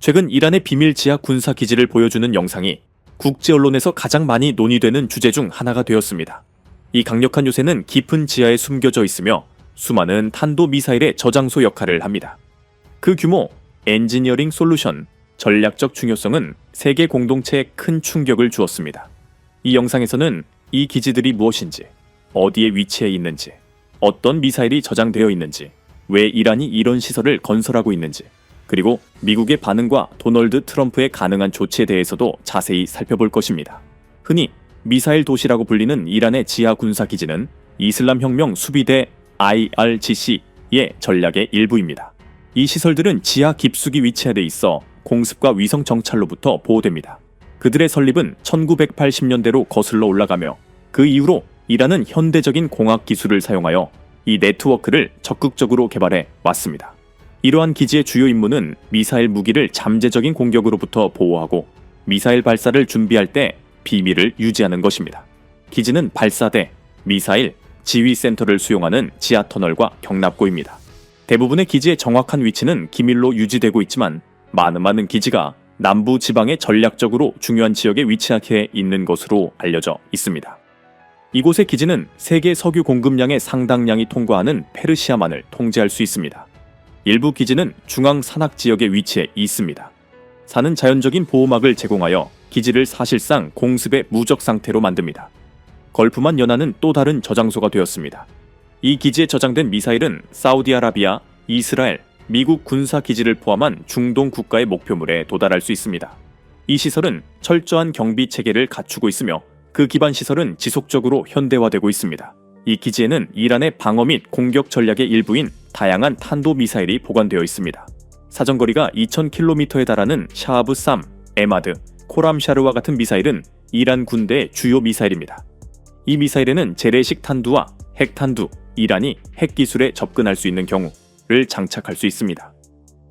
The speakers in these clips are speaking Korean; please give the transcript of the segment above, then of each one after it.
최근 이란의 비밀 지하 군사 기지를 보여주는 영상이 국제 언론에서 가장 많이 논의되는 주제 중 하나가 되었습니다. 이 강력한 요새는 깊은 지하에 숨겨져 있으며 수많은 탄도 미사일의 저장소 역할을 합니다. 그 규모, 엔지니어링 솔루션, 전략적 중요성은 세계 공동체에 큰 충격을 주었습니다. 이 영상에서는 이 기지들이 무엇인지, 어디에 위치해 있는지, 어떤 미사일이 저장되어 있는지, 왜 이란이 이런 시설을 건설하고 있는지, 그리고 미국의 반응과 도널드 트럼프의 가능한 조치에 대해서도 자세히 살펴볼 것입니다. 흔히 미사일 도시라고 불리는 이란의 지하 군사 기지는 이슬람 혁명 수비대 IRGC의 전략의 일부입니다. 이 시설들은 지하 깊숙이 위치해 있어 공습과 위성 정찰로부터 보호됩니다. 그들의 설립은 1980년대로 거슬러 올라가며 그 이후로 이란은 현대적인 공학 기술을 사용하여 이 네트워크를 적극적으로 개발해 왔습니다. 이러한 기지의 주요 임무는 미사일 무기를 잠재적인 공격으로부터 보호하고 미사일 발사를 준비할 때 비밀을 유지하는 것입니다. 기지는 발사대, 미사일, 지휘센터를 수용하는 지하 터널과 경납고입니다. 대부분의 기지의 정확한 위치는 기밀로 유지되고 있지만 많은 기지가 남부 지방의 전략적으로 중요한 지역에 위치해 있는 것으로 알려져 있습니다. 이곳의 기지는 세계 석유 공급량의 상당량이 통과하는 페르시아만을 통제할 수 있습니다. 일부 기지는 중앙 산악 지역에 위치해 있습니다. 산은 자연적인 보호막을 제공하여 기지를 사실상 공습의 무적 상태로 만듭니다. 걸프만 연안은 또 다른 저장소가 되었습니다. 이 기지에 저장된 미사일은 사우디아라비아, 이스라엘, 미국 군사 기지를 포함한 중동 국가의 목표물에 도달할 수 있습니다. 이 시설은 철저한 경비 체계를 갖추고 있으며 그 기반 시설은 지속적으로 현대화되고 있습니다. 이 기지에는 이란의 방어 및 공격 전략의 일부인 다양한 탄도 미사일이 보관되어 있습니다. 사정거리가 2000km에 달하는 샤하브-3, 에마드, 코람샤르와 같은 미사일은 이란 군대의 주요 미사일입니다. 이 미사일에는 재래식 탄두와 핵탄두, 이란이 핵기술에 접근할 수 있는 경우를 장착할 수 있습니다.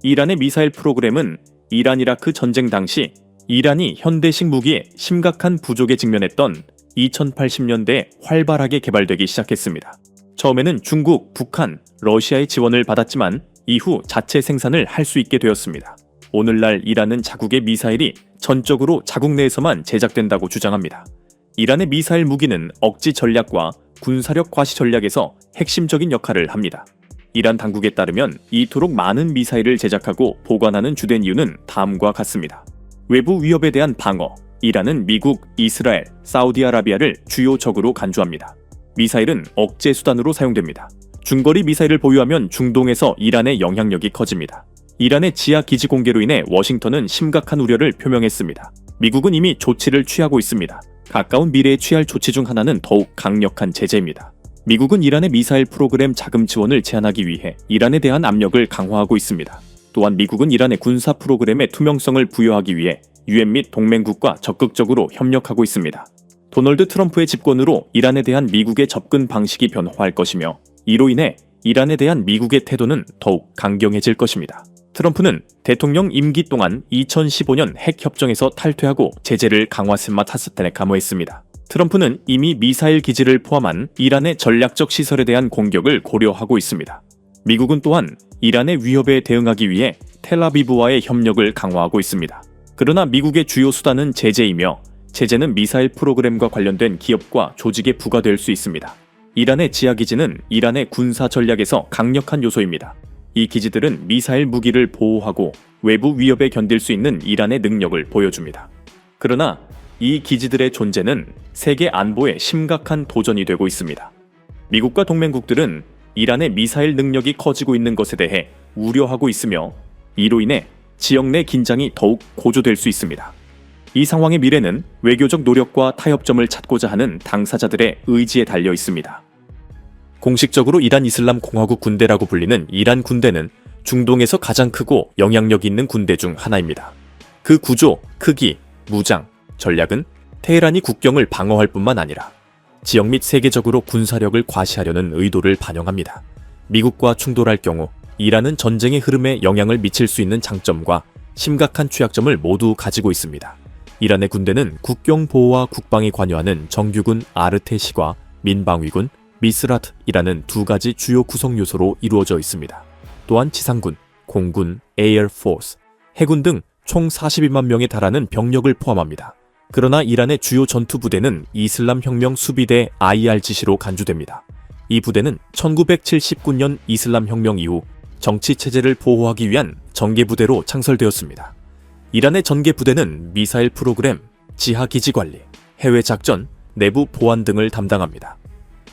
이란의 미사일 프로그램은 이란-이라크 전쟁 당시 이란이 현대식 무기에 심각한 부족에 직면했던 2080년대에 활발하게 개발되기 시작했습니다. 처음에는 중국, 북한, 러시아의 지원을 받았지만 이후 자체 생산을 할 수 있게 되었습니다. 오늘날 이란은 자국의 미사일이 전적으로 자국 내에서만 제작된다고 주장합니다. 이란의 미사일 무기는 억지 전략과 군사력 과시 전략에서 핵심적인 역할을 합니다. 이란 당국에 따르면 이토록 많은 미사일을 제작하고 보관하는 주된 이유는 다음과 같습니다. 외부 위협에 대한 방어, 이란은 미국, 이스라엘, 사우디아라비아를 주요 적으로 간주합니다. 미사일은 억제 수단으로 사용됩니다. 중거리 미사일을 보유하면 중동에서 이란의 영향력이 커집니다. 이란의 지하 기지 공개로 인해 워싱턴은 심각한 우려를 표명했습니다. 미국은 이미 조치를 취하고 있습니다. 가까운 미래에 취할 조치 중 하나는 더욱 강력한 제재입니다. 미국은 이란의 미사일 프로그램 자금 지원을 제한하기 위해 이란에 대한 압력을 강화하고 있습니다. 또한 미국은 이란의 군사 프로그램의 투명성을 부여하기 위해 유엔 및 동맹국과 적극적으로 협력하고 있습니다. 도널드 트럼프의 집권으로 이란에 대한 미국의 접근 방식이 변화할 것이며 이로 인해 이란에 대한 미국의 태도는 더욱 강경해질 것입니다. 트럼프는 대통령 임기 동안 2015년 핵협정에서 탈퇴하고 제재를 강화스마타스텐에 감호했습니다. 트럼프는 이미 미사일 기지를 포함한 이란의 전략적 시설에 대한 공격을 고려하고 있습니다. 미국은 또한 이란의 위협에 대응하기 위해 텔아비브와의 협력을 강화하고 있습니다. 그러나 미국의 주요 수단은 제재이며 제재는 미사일 프로그램과 관련된 기업과 조직에 부과될 수 있습니다. 이란의 지하기지는 이란의 군사 전략에서 강력한 요소입니다. 이 기지들은 미사일 무기를 보호하고 외부 위협에 견딜 수 있는 이란의 능력을 보여줍니다. 그러나 이 기지들의 존재는 세계 안보에 심각한 도전이 되고 있습니다. 미국과 동맹국들은 이란의 미사일 능력이 커지고 있는 것에 대해 우려하고 있으며 이로 인해 지역 내 긴장이 더욱 고조될 수 있습니다. 이 상황의 미래는 외교적 노력과 타협점을 찾고자 하는 당사자들의 의지에 달려 있습니다. 공식적으로 이란 이슬람 공화국 군대라고 불리는 이란 군대는 중동에서 가장 크고 영향력 있는 군대 중 하나입니다. 그 구조, 크기, 무장, 전략은 테헤란이 국경을 방어할 뿐만 아니라 지역 및 세계적으로 군사력을 과시하려는 의도를 반영합니다. 미국과 충돌할 경우 이란은 전쟁의 흐름에 영향을 미칠 수 있는 장점과 심각한 취약점을 모두 가지고 있습니다. 이란의 군대는 국경 보호와 국방에 관여하는 정규군 아르테시과 민방위군 미스라트이라는 두 가지 주요 구성 요소로 이루어져 있습니다. 또한 지상군, 공군, 에어포스, 해군 등 총 42만 명에 달하는 병력을 포함합니다. 그러나 이란의 주요 전투 부대는 이슬람 혁명 수비대 IRGC로 간주됩니다. 이 부대는 1979년 이슬람 혁명 이후 정치 체제를 보호하기 위한 전개 부대로 창설되었습니다. 이란의 전개 부대는 미사일 프로그램, 지하 기지 관리, 해외 작전, 내부 보안 등을 담당합니다.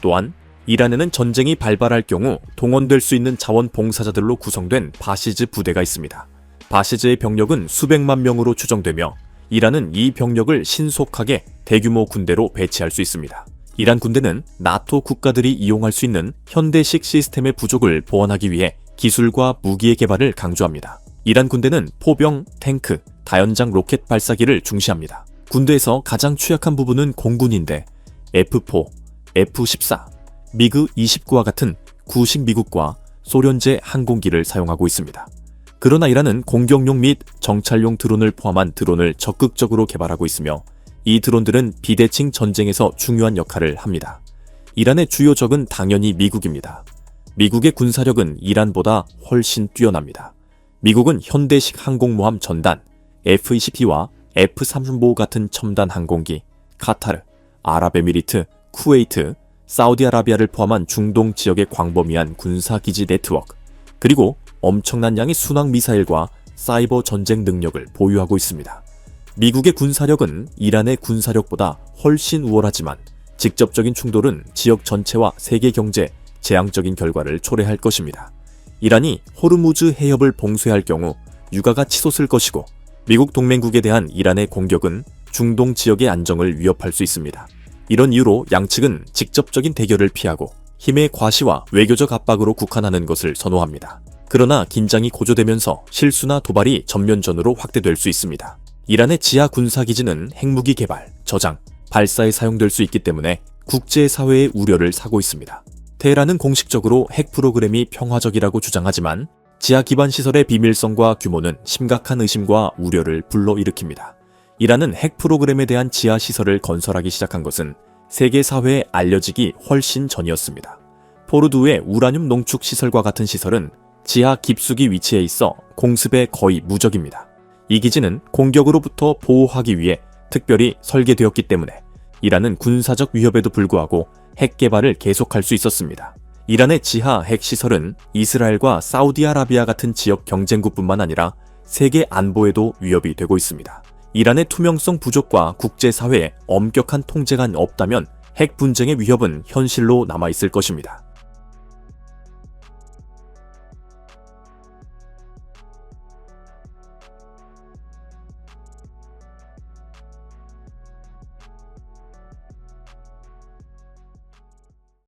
또한 이란에는 전쟁이 발발할 경우 동원될 수 있는 자원봉사자들로 구성된 바시즈 부대가 있습니다. 바시즈의 병력은 수백만 명으로 추정되며 이란은 이 병력을 신속하게 대규모 군대로 배치할 수 있습니다. 이란 군대는 나토 국가들이 이용할 수 있는 현대식 시스템의 부족을 보완하기 위해 기술과 무기의 개발을 강조합니다. 이란 군대는 포병, 탱크, 다연장 로켓 발사기를 중시합니다. 군대에서 가장 취약한 부분은 공군인데 F4, F-14, 미그-29와 같은 구식 미국과 소련제 항공기를 사용하고 있습니다. 그러나 이란은 공격용 및 정찰용 드론을 포함한 드론을 적극적으로 개발하고 있으며 이 드론들은 비대칭 전쟁에서 중요한 역할을 합니다. 이란의 주요 적은 당연히 미국입니다. 미국의 군사력은 이란보다 훨씬 뛰어납니다. 미국은 현대식 항공모함 전단, F-22와 F-35 같은 첨단 항공기, 카타르, 아랍에미리트, 쿠웨이트, 사우디아라비아를 포함한 중동 지역의 광범위한 군사기지 네트워크, 그리고 엄청난 양의 순항 미사일과 사이버 전쟁 능력을 보유하고 있습니다. 미국의 군사력은 이란의 군사력보다 훨씬 우월하지만 직접적인 충돌은 지역 전체와 세계 경제에 재앙적인 결과를 초래할 것입니다. 이란이 호르무즈 해협을 봉쇄할 경우 유가가 치솟을 것이고 미국 동맹국에 대한 이란의 공격은 중동 지역의 안정을 위협할 수 있습니다. 이런 이유로 양측은 직접적인 대결을 피하고 힘의 과시와 외교적 압박으로 국한하는 것을 선호합니다. 그러나 긴장이 고조되면서 실수나 도발이 전면전으로 확대될 수 있습니다. 이란의 지하 군사기지는 핵무기 개발, 저장, 발사에 사용될 수 있기 때문에 국제사회의 우려를 사고 있습니다. 테헤란은 공식적으로 핵 프로그램이 평화적이라고 주장하지만 지하 기반 시설의 비밀성과 규모는 심각한 의심과 우려를 불러일으킵니다. 이란은 핵 프로그램에 대한 지하 시설을 건설하기 시작한 것은 세계 사회에 알려지기 훨씬 전이었습니다. 포르두의 우라늄 농축 시설과 같은 시설은 지하 깊숙이 위치해 있어 공습에 거의 무적입니다. 이 기지는 공격으로부터 보호하기 위해 특별히 설계되었기 때문에 이란은 군사적 위협에도 불구하고 핵 개발을 계속할 수 있었습니다. 이란의 지하 핵 시설은 이스라엘과 사우디아라비아 같은 지역 경쟁국뿐만 아니라 세계 안보에도 위협이 되고 있습니다. 이란의 투명성 부족과 국제사회에 엄격한 통제가 없다면 핵 분쟁의 위협은 현실로 남아있을 것입니다.